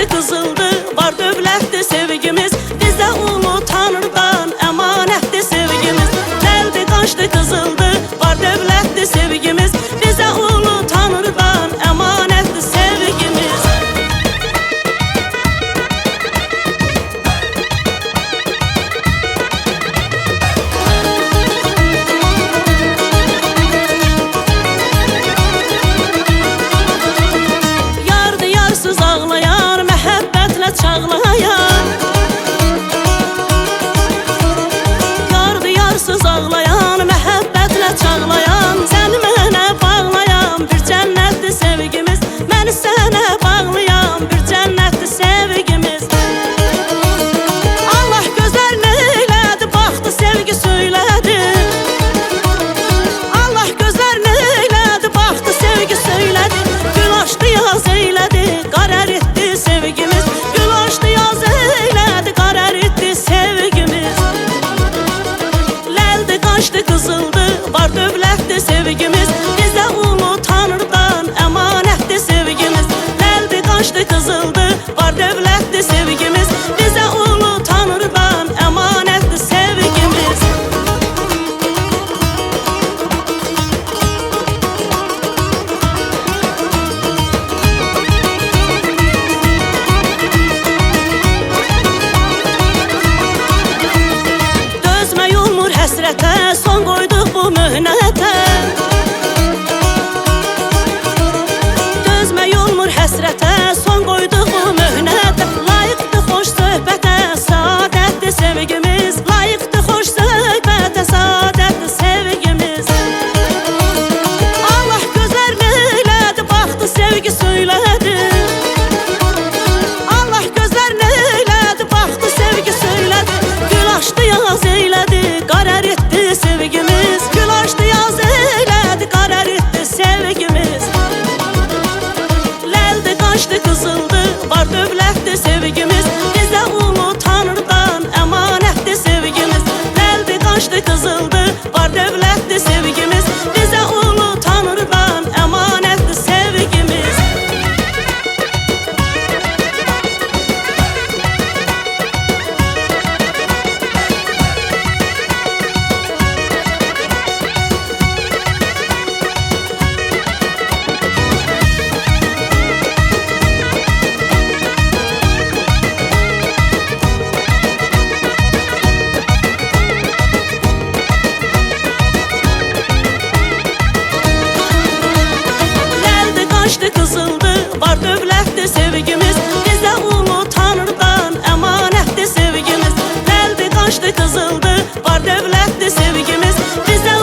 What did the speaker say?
qaçdı qızıldı, var dövlətdir sevgimiz. Bizə ulu Tanrıdan əmanətdir sevgimiz. Gəldi qaçdı qızıldı, var dövlətdir sevgimiz. Bizə ulu Tanrıdan əmanətdir sevgimiz. Yardı yarsız ağlayan, məhəbbətlə çağlayan. Yardı yarsız ağlayan, məhəbbətlə çağlayan. Səni mənə bağlayan bir cənnətdir sevgimiz. Məni sənə bağlayan bir cənnətdir sevgimiz. Allah gözlərini eylədi, baxdı sevgi söylədi. Allah gözlərini eylədi, baxdı sevgi söylədi. Gül açdı yaz eylədi, qarar etdi sevgimiz. Gül açdı yaz eylədi, qarar etdi sevgimiz. Ləldi qaçdı qızıldı, var dövlətdir sevgimiz. Bizə ulu Tanrıdan əmanətdir sevgimiz. Ləldi qaçdı qızıldı, var dövlətdir sevgimiz. Bizə ulu Tanrıdan əmanətdir sevgimiz. Dözmək olmur həsrətə, son qoyduq bu möhnətə. Dözmək olmur həsrətə, son qoyduq bu möhnətə. Layiqdir xoş söhbətə, saadətdir sevgimiz. Layiqdir xoş söhbətə, saadətdir sevgimiz. Allah gözlərini eylədi, baxdı sevgi söylədi. Allah gözlərini eylədi, baxdı sevgi söylədi. Gül açdı yaz eylədi, qarar etdi sevgimiz. Gül açdı yaz eylədi, qarar etdi sevgimiz. Ləldi qaçdı qızıldı, var dövlətdir sevgimiz. Bizə ulu Tanrıdan əmanətdir sevgimiz. Ləldi qaçdı qızıldı, var dövlətdir sevgimiz. Bizə ulu Tanrıdan əmanətdir sevgimiz. Ləldi qaçdı qızıldı, var dövlətdir sevgimiz. Bizə ulu Tanrıdan əmanətdir sevgimiz. Ləldi qaçdı qızıldı, var dövlətdir sevgimiz. Bizə